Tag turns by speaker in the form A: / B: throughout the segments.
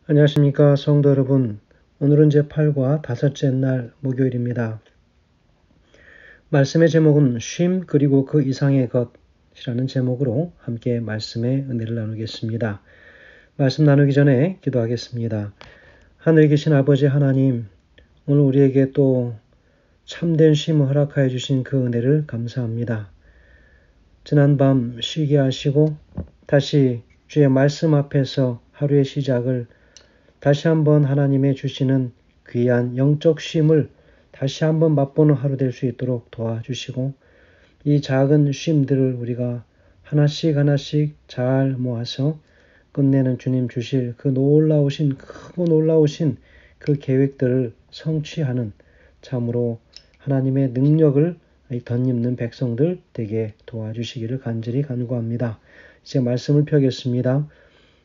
A: 안녕하십니까 성도 여러분. 오늘은 제8과 다섯째 날 목요일입니다. 말씀의 제목은 쉼 그리고 그 이상의 것이라는 제목으로 함께 말씀의 은혜를 나누겠습니다. 말씀 나누기 전에 기도하겠습니다. 하늘에 계신 아버지 하나님, 오늘 우리에게 또 참된 쉼을 허락하여 주신 그 은혜를 감사합니다. 지난밤 쉬게 하시고 다시 주의 말씀 앞에서 하루의 시작을 다시 한번 하나님의 주시는 귀한 영적 쉼을 다시 한번 맛보는 하루 될 수 있도록 도와주시고, 이 작은 쉼들을 우리가 하나씩 잘 모아서 끝내는 주님 주실 그 크고 놀라우신 그 계획들을 성취하는 참으로 하나님의 능력을 덧입는 백성들 되게 도와주시기를 간절히 간구합니다. 이제 말씀을 펴겠습니다.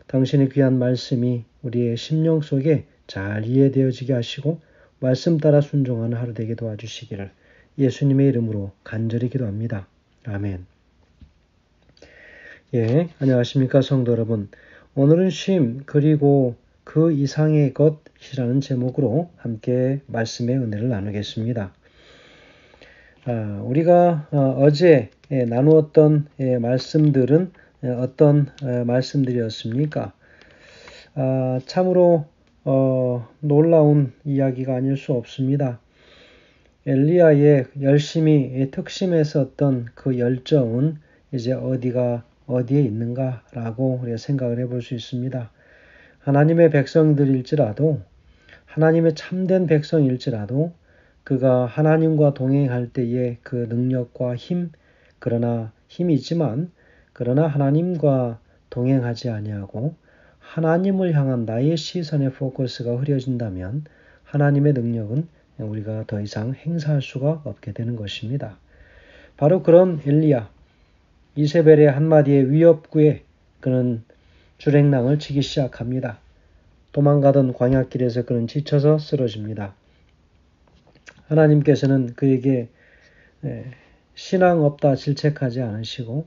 A: 당신의 귀한 말씀이 우리의 심령 속에 잘 이해되어지게 하시고 말씀 따라 순종하는 하루 되게 도와주시기를 예수님의 이름으로 간절히 기도합니다. 아멘. 안녕하십니까 성도 여러분. 오늘은 쉼 그리고 그 이상의 것이라는 제목으로 함께 말씀의 은혜를 나누겠습니다. 우리가 어제 나누었던 말씀들은 어떤 말씀들이었습니까? 참으로 놀라운 이야기가 아닐 수 없습니다. 엘리야의 열심히 특심했었던 그 열정은 이제 어디에 있는가라고 우리가 생각을 해볼 수 있습니다. 하나님의 백성들일지라도, 하나님의 참된 백성일지라도 그가 하나님과 동행할 때의 그 능력과 그러나 힘이지만 그러나 하나님과 동행하지 아니하고 하나님을 향한 나의 시선의 포커스가 흐려진다면 하나님의 능력은 우리가 더 이상 행사할 수가 없게 되는 것입니다. 바로 그런 엘리야, 이세벨의 한마디의 위협구에 그는 주랭랑을 치기 시작합니다. 도망가던 광야길에서 그는 지쳐서 쓰러집니다. 하나님께서는 그에게 신앙 없다 질책하지 않으시고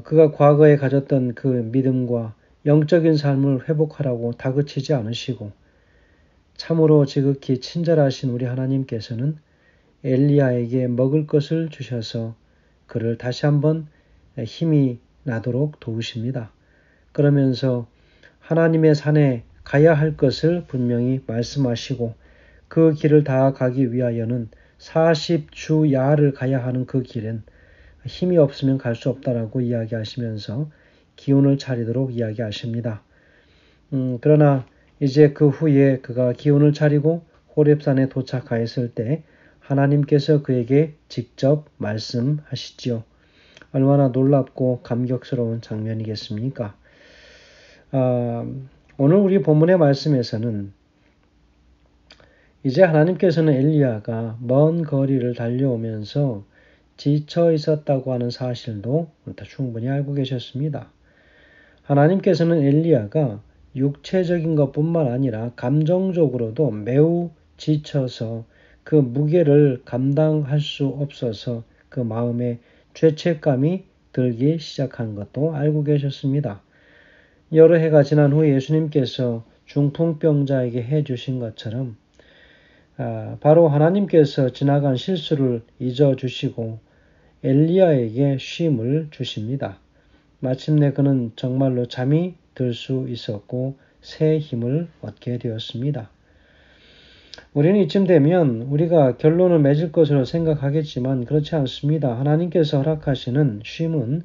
A: 그가 과거에 가졌던 그 믿음과 영적인 삶을 회복하라고 다그치지 않으시고 참으로 지극히 친절하신 우리 하나님께서는 엘리야에게 먹을 것을 주셔서 그를 다시 한번 힘이 나도록 도우십니다. 그러면서 하나님의 산에 가야 할 것을 분명히 말씀하시고 그 길을 다 가기 위하여는 40주야를 가야 하는 그 길은 힘이 없으면 갈 수 없다라고 이야기하시면서 기운을 차리도록 이야기하십니다. 그러나 이제 그 후에 그가 기운을 차리고 호렙산에 도착하였을 때 하나님께서 그에게 직접 말씀하시지요. 얼마나 놀랍고 감격스러운 장면이겠습니까? 오늘 우리 본문의 말씀에서는 이제 하나님께서는 엘리야가 먼 거리를 달려오면서 지쳐 있었다고 하는 사실도 충분히 알고 계셨습니다. 하나님께서는 엘리야가 육체적인 것뿐만 아니라 감정적으로도 매우 지쳐서 그 무게를 감당할 수 없어서 그 마음에 죄책감이 들기 시작한 것도 알고 계셨습니다. 여러 해가 지난 후에 예수님께서 중풍병자에게 해주신 것처럼 바로 하나님께서 지나간 실수를 잊어주시고 엘리야에게 쉼을 주십니다. 마침내 그는 정말로 잠이 들 수 있었고 새 힘을 얻게 되었습니다. 우리는 이쯤 되면 우리가 결론을 맺을 것으로 생각하겠지만 그렇지 않습니다. 하나님께서 허락하시는 쉼은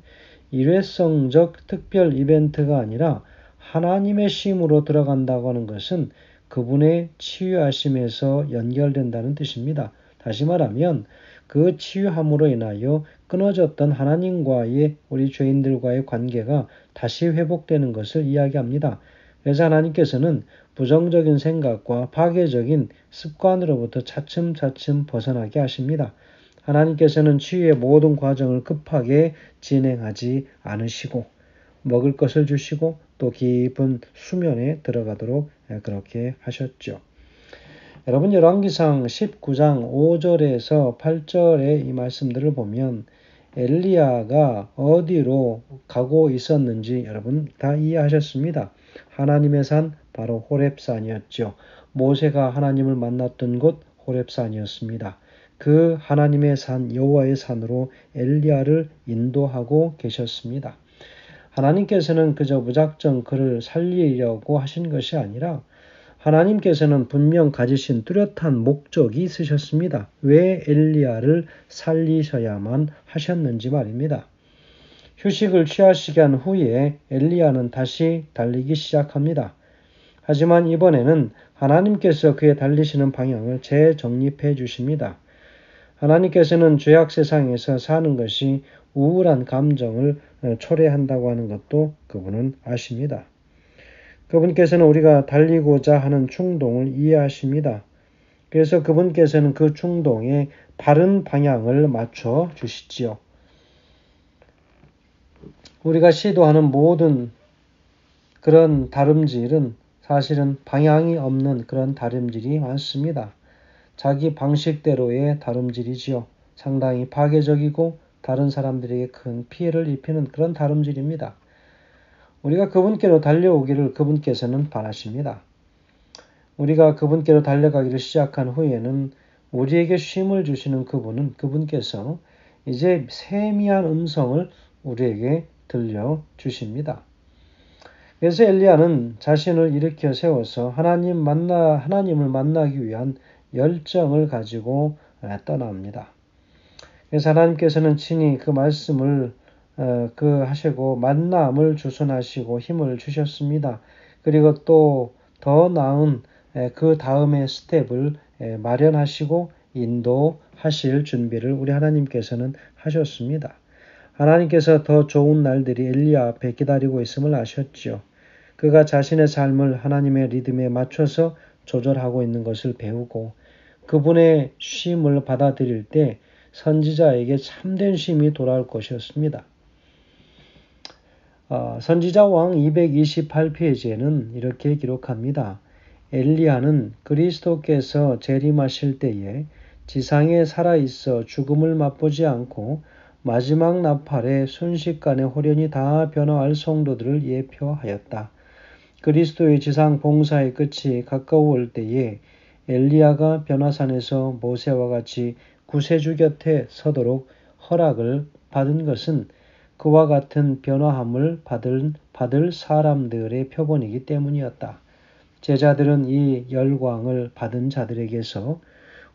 A: 일회성적 특별 이벤트가 아니라 하나님의 쉼으로 들어간다고 하는 것은 그분의 치유하심에서 연결된다는 뜻입니다. 다시 말하면 그 치유함으로 인하여 끊어졌던 하나님과의 우리 죄인들과의 관계가 다시 회복되는 것을 이야기합니다. 그래서 하나님께서는 부정적인 생각과 파괴적인 습관으로부터 차츰차츰 벗어나게 하십니다. 하나님께서는 치유의 모든 과정을 급하게 진행하지 않으시고 먹을 것을 주시고 또 깊은 수면에 들어가도록 그렇게 하셨죠. 여러분 열왕기상 19장 5절에서 8절의 이 말씀들을 보면 엘리야가 어디로 가고 있었는지 여러분 다 이해하셨습니다. 하나님의 산 바로 호렙산이었죠. 모세가 하나님을 만났던 곳 호렙산이었습니다. 그 하나님의 산 여호와의 산으로 엘리야를 인도하고 계셨습니다. 하나님께서는 그저 무작정 그를 살리려고 하신 것이 아니라 하나님께서는 분명 가지신 뚜렷한 목적이 있으셨습니다. 왜 엘리야를 살리셔야만 하셨는지 말입니다. 휴식을 취하시게 한 후에 엘리야는 다시 달리기 시작합니다. 하지만 이번에는 하나님께서 그의 달리시는 방향을 재정립해 주십니다. 하나님께서는 죄악 세상에서 사는 것이 우울한 감정을 초래한다고 하는 것도 그분은 아십니다. 그분께서는 우리가 달리고자 하는 충동을 이해하십니다. 그래서 그분께서는 그 충동에 바른 방향을 맞춰 주시지요. 우리가 시도하는 모든 그런 다름질은 사실은 방향이 없는 그런 다름질이 많습니다. 자기 방식대로의 다름질이지요. 상당히 파괴적이고 다른 사람들에게 큰 피해를 입히는 그런 다름질입니다. 우리가 그분께로 달려오기를 그분께서는 바라십니다. 우리가 그분께로 달려가기를 시작한 후에는 우리에게 쉼을 주시는 그분께서 이제 세미한 음성을 우리에게 들려주십니다. 그래서 엘리야는 자신을 일으켜 세워서 하나님을 만나기 위한 열정을 가지고 떠납니다. 그래서 하나님께서는 친히 그 말씀을 하시고 만남을 주선하시고 힘을 주셨습니다. 그리고 또 더 나은 그 다음의 스텝을 마련하시고 인도하실 준비를 우리 하나님께서는 하셨습니다. 하나님께서 더 좋은 날들이 엘리야 앞에 기다리고 있음을 아셨지요. 그가 자신의 삶을 하나님의 리듬에 맞춰서 조절하고 있는 것을 배우고 그분의 쉼을 받아들일 때 선지자에게 참된 쉼이 돌아올 것이었습니다. 선지자왕 228페이지에는 이렇게 기록합니다. 엘리야는 그리스도께서 재림하실 때에 지상에 살아있어 죽음을 맛보지 않고 마지막 나팔에 순식간에 홀연히 다 변화할 성도들을 예표하였다. 그리스도의 지상 봉사의 끝이 가까워올 때에 엘리야가 변화산에서 모세와 같이 구세주 곁에 서도록 허락을 받은 것은 그와 같은 변화함을 받을 사람들의 표본이기 때문이었다. 제자들은 이 열광을 받은 자들에게서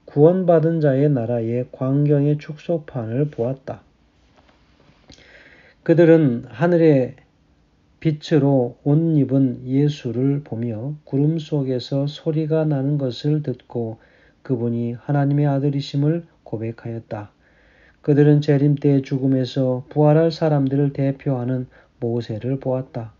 A: 구원받은 자의 나라의 광경의 축소판을 보았다. 그들은 하늘의 빛으로 옷 입은 예수를 보며 구름 속에서 소리가 나는 것을 듣고 그분이 하나님의 아들이심을 고백하였다. 그들은 재림 때의 죽음에서 부활할 사람들을 대표하는 모세를 보았다.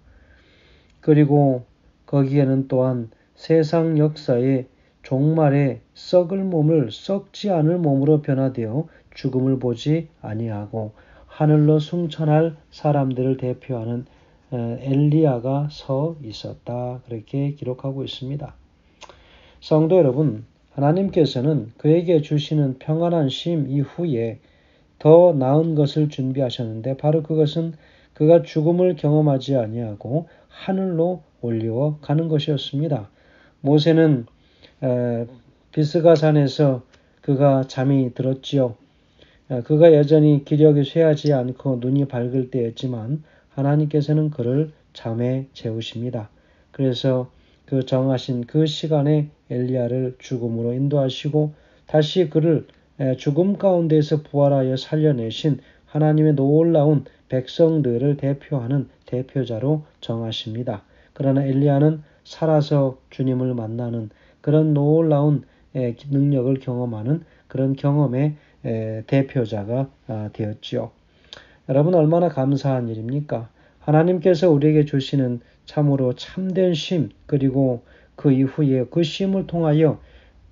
A: 그리고 거기에는 또한 세상 역사의 종말에 썩을 몸을 썩지 않을 몸으로 변화되어 죽음을 보지 아니하고 하늘로 승천할 사람들을 대표하는 엘리야가 서 있었다. 그렇게 기록하고 있습니다. 성도 여러분, 하나님께서는 그에게 주시는 평안한 쉼 이후에 더 나은 것을 준비하셨는데 바로 그것은 그가 죽음을 경험하지 아니하고 하늘로 올리워 가는 것이었습니다. 모세는 비스가산에서 그가 잠이 들었지요. 그가 여전히 기력이 쇠하지 않고 눈이 밝을 때였지만 하나님께서는 그를 잠에 재우십니다. 그래서 그 정하신 그 시간에 엘리야를 죽음으로 인도하시고 다시 그를 죽음 가운데서 부활하여 살려내신 하나님의 놀라운 백성들을 대표하는 대표자로 정하십니다. 그러나 엘리야는 살아서 주님을 만나는 그런 놀라운 능력을 경험하는 그런 경험의 대표자가 되었지요. 여러분 얼마나 감사한 일입니까? 하나님께서 우리에게 주시는 참으로 참된 쉼 그리고 그 이후에 그 쉼을 통하여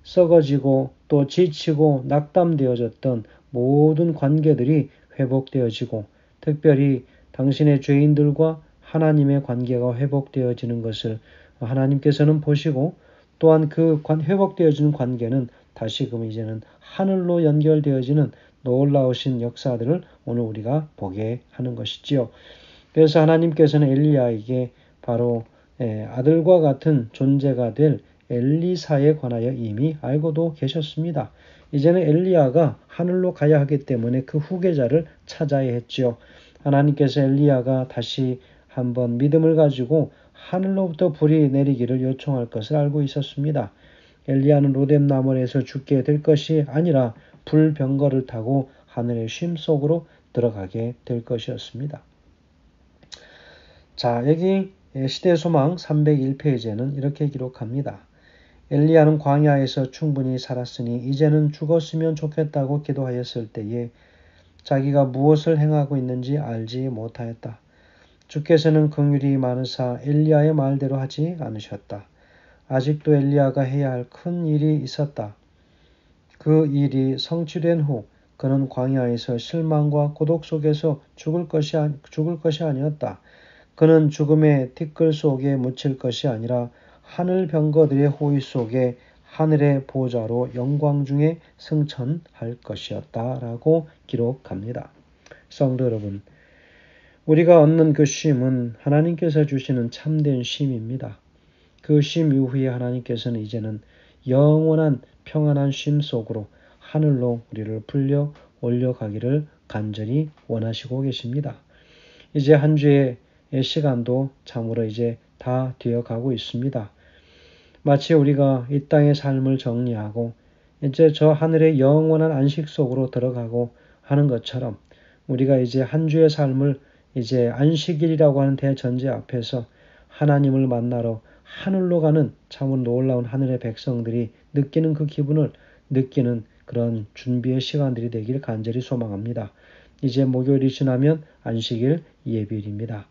A: 썩어지고 또 지치고 낙담되어졌던 모든 관계들이 회복되어지고 특별히 당신의 죄인들과 하나님의 관계가 회복되어지는 것을 하나님께서는 보시고 또한 그 회복되어지는 관계는 다시금 이제는 하늘로 연결되어지는 놀라우신 역사들을 오늘 우리가 보게 하는 것이지요. 그래서 하나님께서는 엘리야에게 바로 아들과 같은 존재가 될 엘리사에 관하여 이미 알고도 계셨습니다. 이제는 엘리야가 하늘로 가야 하기 때문에 그 후계자를 찾아야 했지요. 하나님께서 엘리야가 다시 한번 믿음을 가지고 하늘로부터 불이 내리기를 요청할 것을 알고 있었습니다. 엘리야는 로뎀나무에서 죽게 될 것이 아니라 불병거를 타고 하늘의 쉼 속으로 들어가게 될 것이었습니다. 자, 여기 시대소망 301페이지에는 이렇게 기록합니다. 엘리야는 광야에서 충분히 살았으니 이제는 죽었으면 좋겠다고 기도하였을 때에 자기가 무엇을 행하고 있는지 알지 못하였다. 주께서는 긍휼이 많으사 엘리야의 말대로 하지 않으셨다. 아직도 엘리야가 해야 할 큰 일이 있었다. 그 일이 성취된 후 그는 광야에서 실망과 고독 속에서 죽을 것이 아니었다. 그는 죽음의 티끌 속에 묻힐 것이 아니라 하늘 병거들의 호위 속에 하늘의 보좌로 영광 중에 승천할 것이었다. 라고 기록합니다. 성도 여러분, 우리가 얻는 그 쉼은 하나님께서 주시는 참된 쉼입니다. 그 쉼 이후에 하나님께서는 이제는 영원한 평안한 쉼 속으로 하늘로 우리를 불려 올려가기를 간절히 원하시고 계십니다. 이제 한 주의 시간도 참으로 이제 다 되어가고 있습니다. 마치 우리가 이 땅의 삶을 정리하고 이제 저 하늘의 영원한 안식 속으로 들어가고 하는 것처럼 우리가 이제 한 주의 삶을 이제 안식일이라고 하는 대전제 앞에서 하나님을 만나러 하늘로 가는 참으로 놀라운 하늘의 백성들이 느끼는 그 기분을 느끼는 그런 준비의 시간들이 되길 간절히 소망합니다. 이제 목요일이 지나면 안식일 예비일입니다.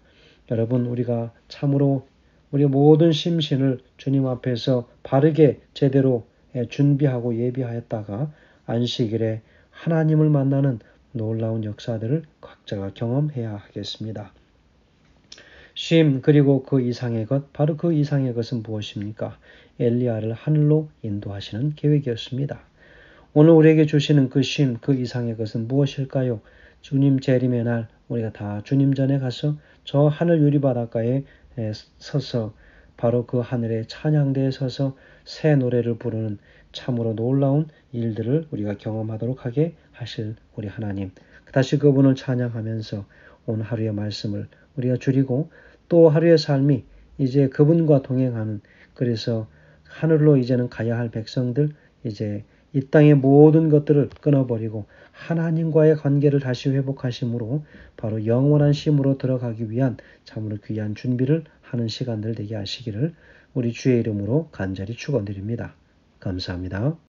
A: 여러분, 우리가 참으로 우리 모든 심신을 주님 앞에서 바르게 제대로 준비하고 예비하였다가 안식일에 하나님을 만나는 놀라운 역사들을 각자가 경험해야 하겠습니다. 쉼 그리고 그 이상의 것, 바로 그 이상의 것은 무엇입니까? 엘리야를 하늘로 인도하시는 계획이었습니다. 오늘 우리에게 주시는 그 쉼, 그 이상의 것은 무엇일까요? 주님 재림의 날 우리가 다 주님 전에 가서 저 하늘 유리바닷가에 서서 바로 그 하늘의 찬양대에 서서 새 노래를 부르는 참으로 놀라운 일들을 우리가 경험하도록 하게 하실 우리 하나님. 다시 그분을 찬양하면서 오늘 하루의 말씀을 우리가 줄이고 또 하루의 삶이 이제 그분과 동행하는, 그래서 하늘로 이제는 가야 할 백성들, 이제 이 땅의 모든 것들을 끊어버리고 하나님과의 관계를 다시 회복하심으로 바로 영원한 쉼으로 들어가기 위한 참으로 귀한 준비를 하는 시간들 되게 하시기를 우리 주의 이름으로 간절히 축원드립니다. 감사합니다.